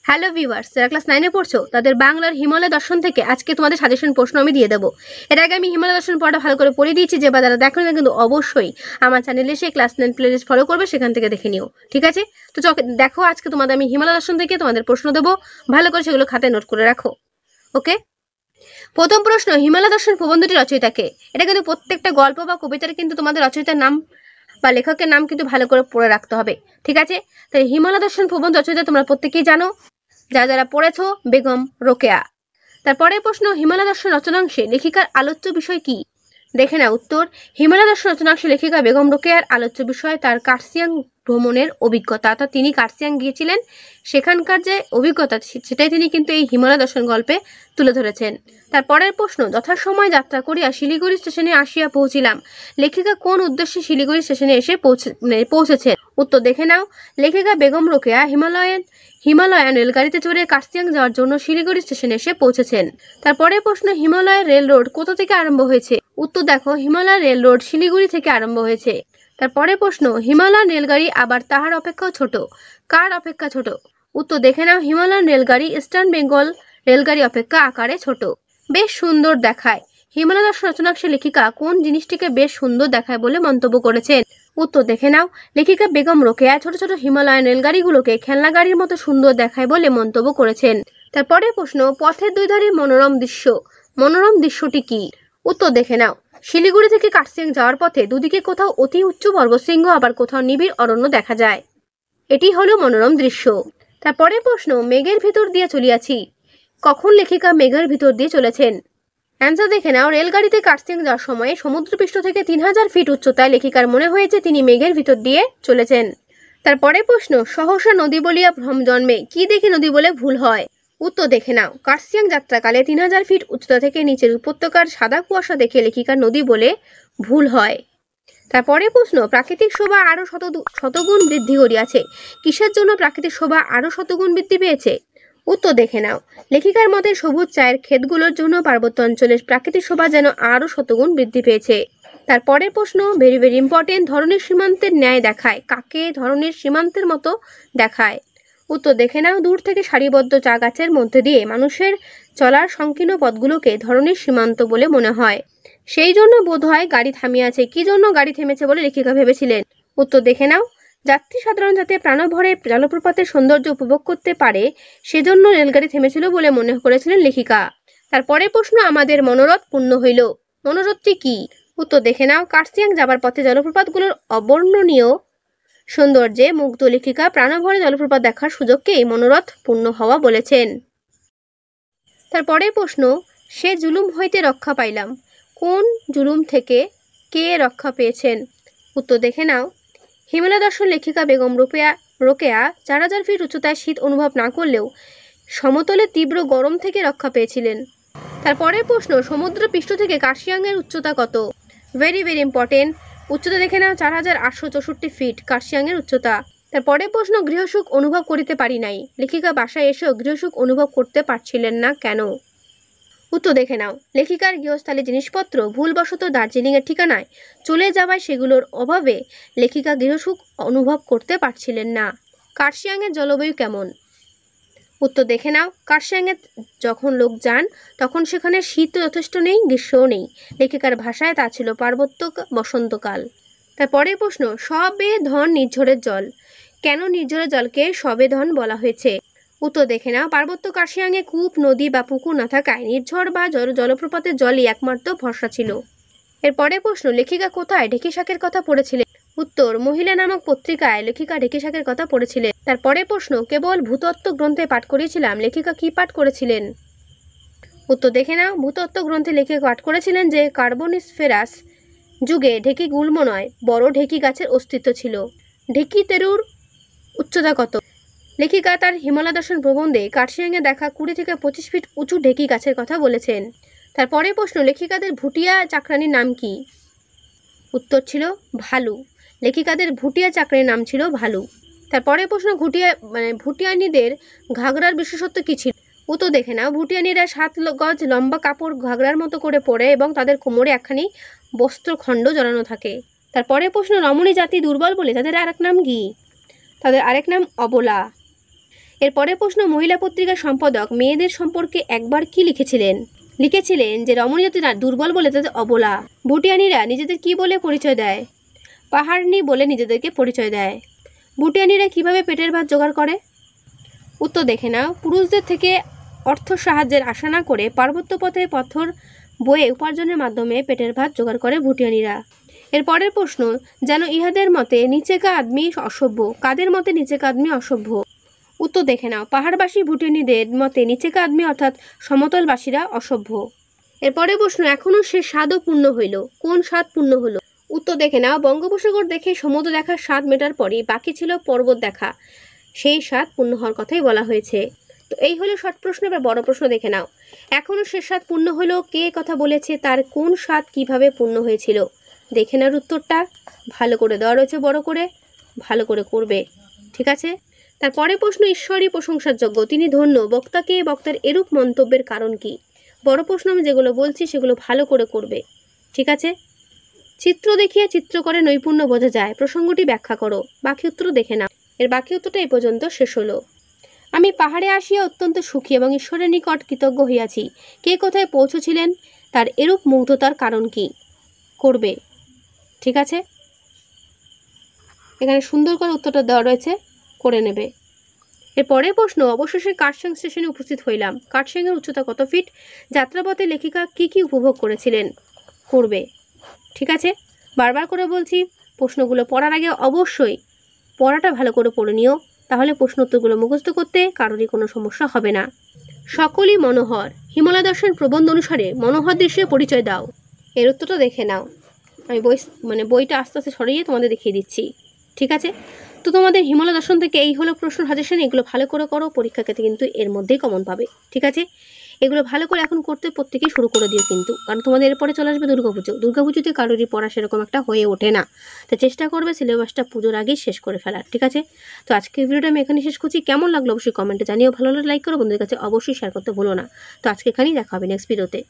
Hello viewers, যারা class 9 এ পড়ছো তাদের বাংলার হিমালয় দর্শন থেকে আজকে তোমাদের সাজেশন প্রশ্ন আমি দিয়ে দেবো। এর আগে আমি হিমালয় দর্শন পড়াটা ভালো করে পড়ে দিয়েছি, যে বা যারা দেখো না কিন্তু অবশ্যই আমার চ্যানেলে এসে ক্লাস 9 প্লেলিস্ট ফলো করবে, সেখান থেকে দেখে নিও। ঠিক আছে? তো দেখো, আজকে তোমাদের আমি হিমালয় দর্শন থেকে তোমাদের প্রশ্ন দেবো, ভালো করে সেগুলো খাতায় নোট করে রাখো। ওকে, প্রথম প্রশ্ন, হিমালয় দর্শন প্রবন্ধটি রচয়িতাকে। এটা কিন্তু প্রত্যেকটা গল্প বা কবিতার কিন্তু তোমাদের রচয়িতার নাম বা লেখকের নাম কিন্তু ভালো করে পড়ে রাখতে হবে। ঠিক আছে? তাই হিমালয় দর্শন প্রবন্ধ রচয়িতা তোমরা প্রত্যেকেই জানো, যারা পড়েছো, বেগম রোকেয়া। তারপরে প্রশ্ন, হিমালয় দর্শন রচনাংশে লেখিকার আলোচ্য বিষয় কি? দেখে না উত্তর, হিমালয় দর্শন রচনাংশে লেখিকা বেগম রোকেয়ার আলোচ্য বিষয় তার কার্সিয়াং ভ্রমণের অভিজ্ঞতা, অর্থাৎ তিনি কার্সিয়াং গিয়েছিলেন, সেখানকার যে অভিজ্ঞতা সেটাই তিনি কিন্তু এই হিমালয় দর্শন গল্পে তুলে ধরেছেন। তারপরের প্রশ্ন, যথাসময় যাত্রা করিয়া শিলিগুড়ি স্টেশনে আসিয়া পৌঁছিলাম, লেখিকা কোন উদ্দেশ্যে শিলিগুড়ি স্টেশনে এসে পৌঁছেছেন? উত্তর দেখে নাও, লেখিকা বেগম রোকেয়া হিমালয়ান রেলগাড়িতে চড়ে কার্সিয়াং যাওয়ার জন্য শিলিগুড়ি স্টেশনে এসে পৌঁছেছেন। তারপরে প্রশ্ন, হিমালয় রেল রোড কোথা থেকে আরম্ভ হয়েছে? উত্তর দেখো, হিমালয় রেল রোড শিলিগুড়ি থেকে আরম্ভ হয়েছে। তারপরে প্রশ্ন, হিমালয়ান রেলগাড়ি আবার তাহার অপেক্ষাও ছোট, কার অপেক্ষা ছোট? উত্তর দেখে নাও, হিমালয়ান রেলগাড়ি ইস্টার্ন বেঙ্গল রেলগাড়ি অপেক্ষা আকারে ছোট। বেশ সুন্দর দেখায়। হিমালয় দর্শন রচনাংশে লেখিকা কোন জিনিসটিকে বেশ সুন্দর দেখায় বলে মন্তব্য করেছেন? উত্তর দেখে নাও, লেখিকা বেগম রোকেয়া ছোট ছোট হিমালয়ান রেলগাড়িগুলোকে খেলনা গাড়ির মতো সুন্দর দেখায় বলে মন্তব্য করেছেন। তারপরে প্রশ্ন, পথের দুই ধারে মনোরম দৃশ্যটি কি? উত্তর দেখে নাও, শিলিগুড়ি থেকে কার্সিয়াং যাওয়ার পথে দুদিকে কোথাও অতি উচ্চ পর্বতশৃঙ্গ, আবার কোথাও নিবিড় অরণ্য দেখা যায়। এটি হলো মনোরম দৃশ্য। তারপরে প্রশ্ন, মেঘের ভিতর দিয়ে চলিয়াছি, কখন লেখিকা মেঘের ভিতর দিয়ে চলেছেন? অ্যান্সার দেখে নাও, রেলগাড়িতে কার্সিয়াং যাওয়ার সময় সমুদ্রপৃষ্ঠ থেকে 3000 ফিট উচ্চতায় লেখিকার মনে হয়েছে তিনি মেঘের ভিতর দিয়ে চলেছেন। তারপরে প্রশ্ন, সহসা নদী বলিয়া ভ্রম জন্মে, কি দেখে নদী বলে ভুল হয়? উত্তর দেখে নাও, কার্সিয়াং যাত্রাকালে 3000 ফিট উচ্চতা থেকে নিচের উপত্যকার সাদা কুয়াশা দেখে লেখিকার নদী বলে ভুল হয়। তারপরে প্রশ্ন, প্রাকৃতিক শোভা আরো শতগুণ বৃদ্ধি করিয়াছে, কিসের জন্য প্রাকৃতিক শোভা আরো শতগুণ বৃদ্ধি পেয়েছে? উত্তর দেখে নাও, লেখিকার মতে সবুজ চায়ের ক্ষেতগুলোর জন্য পার্বত্য অঞ্চলের প্রাকৃতিক শোভা যেন আরো শতগুণ বৃদ্ধি পেয়েছে। তারপরের প্রশ্ন, ভেরি ভেরি ইম্পর্টেন্ট, ধরনের সীমান্তের ন্যায় দেখায়, কাকে ধরনের সীমান্তের মতো দেখায়? উত্তর দেখে নাও, দূর থেকে সারিবদ্ধ চা গাছের মধ্যে দিয়ে মানুষের চলার সংকীর্ণ পথগুলোকে ধরনের সীমান্ত বলে মনে হয়, সেই জন্য বোধ হয় গাড়ি থামিয়াছে। কি জন্য গাড়ি থেমেছে বলে লেখিকা ভেবেছিলেন? উত্তর দেখে নাও, যাত্রী সাধারণ যাতে প্রাণভরে জলপ্রপাতের সৌন্দর্য উপভোগ করতে পারে সেজন্য রেলগাড়ি থেমেছিল বলে মনে করেছিলেন লেখিকা। তারপরে প্রশ্ন, আমাদের মনোরথ পূর্ণ হইল, মনোরথটি কি? উত্তর দেখে নাও, কার্সিয়াং যাবার পথে জলপ্রপাতগুলোর অবর্ণনীয় সৌন্দর্যে মুগ্ধ লেখিকা প্রাণভরে জলপ্রপাত দেখার সুযোগকে এই মনোরথ পূর্ণ হওয়া বলেছেন। তারপরে প্রশ্ন, সে জুলুম হইতে রক্ষা পাইলাম, কোন জুলুম থেকে কে রক্ষা পেয়েছেন? উত্তর দেখে নাও, হিমালয় দর্শন লেখিকা বেগম রোকেয়া 4000 ফিট উচ্চতায় শীত অনুভব না করলেও সমতলে তীব্র গরম থেকে রক্ষা পেয়েছিলেন। তারপরের প্রশ্ন, সমুদ্র পৃষ্ঠ থেকে কার্সিয়াংয়ের উচ্চতা কত? ভেরি ভেরি ইম্পর্টেন্ট, উচ্চতা দেখে নাও 4864 ফিট কার্সিয়াংয়ের উচ্চতা। তারপরের প্রশ্ন, গৃহসুখ অনুভব করিতে পারি নাই, লেখিকা বাসায় এসেও গৃহসুখ অনুভব করতে পারছিলেন না কেন? উত্তর দেখে নাও, লেখিকার গৃহস্থালী জিনিসপত্র ভুলবশত দার্জিলিংয়ের ঠিকানায় চলে যাওয়ায় সেগুলোর অভাবে লেখিকা গৃহসুখ অনুভব করতে পারছিলেন না। কার্সিয়াংয়ের জলবায়ু কেমন? উত্তর দেখে নাও, কার্সিয়াংয়ে যখন লোক যান তখন সেখানে শীত যথেষ্ট নেই, গ্রীষ্মও নেই, লেখিকার ভাষায় তা ছিল পার্বত্য বসন্তকাল। তারপরের প্রশ্ন, সবেধন নির্ঝরের জল, কেন নির্ঝরের জলকে সবেধন বলা হয়েছে? উত্তর দেখে নাও, পার্বত্য কার্সিয়াংয়ে কূপ, নদী বা পুকুর না থাকায় নির্ঝর বা জলপ্রপাতের জলই একমাত্র ভরসা ছিল। এরপরে প্রশ্ন, লেখিকা কোথায় ঢেঁকি শাকের কথা পড়েছিলেন? উত্তর, মহিলা নামক পত্রিকায় লেখিকা ঢেঁকি শাকের কথা পড়েছিলেন। তারপরে প্রশ্ন, কেবল ভূতত্ত্ব গ্রন্থে পাঠ করেছিলাম, লেখিকা কি পাঠ করেছিলেন? উত্তর দেখে নাও, ভূতত্ত্ব গ্রন্থে লেখিকা পাঠ করেছিলেন যে কার্বনিসফেরাস যুগে ঢেঁকি গুল্ম নয়, বড় ঢেঁকি গাছের অস্তিত্ব ছিল। ঢেঁকি তেরুর উচ্চতা কত? লেখিকা তার হিমালয় দর্শন প্রবন্ধে কার্সিয়াংয়ে দেখা 20 থেকে 25 ফিট উঁচু ঢেঁকি গাছের কথা বলেছেন। তারপরে প্রশ্ন, লেখিকাদের ভুটিয়া চাকরানির নাম কি? উত্তর ছিল ভালু, লেখিকাদের ভুটিয়া চাকরানির নাম ছিল ভালু। তারপরে প্রশ্ন, ভুটিয়ানিদের ঘাগরার বিশেষত্ব কি ছিল? উত্তর দেখে নাও, ভুটিয়ানিরা 7 গজ লম্বা কাপড় ঘাগরার মতো করে পরে এবং তাদের কোমরে একখানি বস্ত্রখণ্ড জড়ানো থাকে। তারপরে প্রশ্ন, রমণী জাতি দুর্বল বলে তাদের আরেক নাম কি? তাদের আরেক নাম অবলা। এরপরের প্রশ্ন, মহিলা পত্রিকার সম্পাদক মেয়েদের সম্পর্কে একবার কি লিখেছিলেন যে রমণী জাতিরা দুর্বল বলে তাদের অবলা। ভুটিয়ানিরা নিজেদের কি বলে পরিচয় দেয়? পাহাড়নি বলে নিজেদেরকে পরিচয় দেয়। ভুটিয়ানিরা কিভাবে পেটের ভাত জোগাড় করে? উত্তর দেখে নাও। পুরুষদের থেকে অর্থ সাহায্যের আশা না করে পার্বত্য পথে পাথর বয়ে উপার্জনের মাধ্যমে পেটের ভাত জোগাড় করে ভুটিয়ানিরা। এর পরের প্রশ্ন, যেন ইহাদের মতে নিচেকা আদমি অসভ্য। কাদের মতে নিচেকা আদমি অসভ্য? উত্তর দেখে নাও। পাহাড়বাসী ভুটিয়ানিদের মতে নিচেকা আদমি অর্থাৎ সমতলবাসীরা অসভ্য। এরপরে প্রশ্ন, এখনো সে স্বাদও পূর্ণ হইল। কোন স্বাদ পূর্ণ হলো? উত্তর দেখে নাও। বঙ্গোপসাগর দেখে সমুদ্র দেখার স্বাদ মেটার পরই বাকি ছিল পর্বত দেখা, সেই স্বাদ পূর্ণ হওয়ার কথাই বলা হয়েছে। তো এই হলো শর্ট প্রশ্ন। এবার বড় প্রশ্ন দেখে নাও। এখনো সে স্বাদ পূর্ণ হলো, কে কথা বলেছে, তার কোন স্বাদ কিভাবে পূর্ণ হয়েছিল? দেখে নাও উত্তরটা, ভালো করে দেওয়া রয়েছে বড় করে, ভালো করে করবে। ঠিক আছে। তারপরে প্রশ্ন, ঈশ্বরই প্রশংসার যোগ্য, তিনি ধন্য, বক্তাকে বক্তার এরূপ মন্তব্যের কারণ কি? বড় প্রশ্ন, আমি যেগুলো বলছি সেগুলো ভালো করে করবে। ঠিক আছে। চিত্র দেখিয়ে চিত্র করে নৈপুণ্য বোঝা যায়, প্রসঙ্গটি ব্যাখ্যা করো। বাকি উত্তর দেখে নাও। এর বাকি উত্তরটা এই পর্যন্ত শেষ হলো। আমি পাহাড়ে আসিয়া অত্যন্ত সুখী এবং ঈশ্বরের নিকট কৃতজ্ঞ হইয়াছি। কে কোথায় পৌঁছেছিলেন, তার এরূপ মুগ্ধতার কারণ কি? করবে। ঠিক আছে। এখানে সুন্দর করে উত্তরটা দেওয়া রয়েছে, করে নেবে। এরপরে প্রশ্ন, অবশেষে কার্শিয়াং স্টেশনে উপস্থিত হইলাম। কার্শিয়াংয়ের উচ্চতা কত ফিট? যাত্রাপথে লেখিকা কি কি উপভোগ করেছিলেন? করবে। ঠিক আছে। বারবার করে বলছি, প্রশ্নগুলো পড়ার আগে অবশ্যই পড়াটা ভালো করে পড়ে নিও, তাহলে প্রশ্ন উত্তরগুলো মুখস্থ করতে কারোরই কোনো সমস্যা হবে না। সকলই মনোহর। হিমালয় দর্শন প্রবন্ধ অনুসারে মনোহর দৃশ্যের পরিচয় দাও। এর উত্তরটা দেখে নাও। আমি বইটা আস্তে আস্তে সরিয়ে তোমাদের দেখিয়ে দিচ্ছি। ঠিক আছে। তো তোমাদের হিমালয় দর্শন থেকে এই হলো প্রশ্ন সাজেশন। এগুলো ভালো করে করো, পরীক্ষা ক্ষেত্রে কিন্তু এর মধ্যেই কমন পাবে। ঠিক আছে। এগুলো ভালো করে এখন করতে প্রত্যেকেই শুরু করে দিও কিন্তু, কারণ তোমাদের এরপরে চলে আসবে দুর্গাপুজোতে কারোরই পড়া সেরকম একটা হয়ে ওঠে না। তো চেষ্টা করবে সিলেবাসটা পুজোর আগেই শেষ করে ফেলার। ঠিক আছে। তো আজকের ভিডিওটা আমি এখানে শেষ করছি। কেমন লাগলো অবশ্যই কমেন্টে জানিও, ভালো লাগলে লাইক করো, বন্ধুদের কাছে অবশ্যই শেয়ার করতে ভুলো না। তো আজকে এখানেই দেখা হবে নেক্সট ভিডিওতে।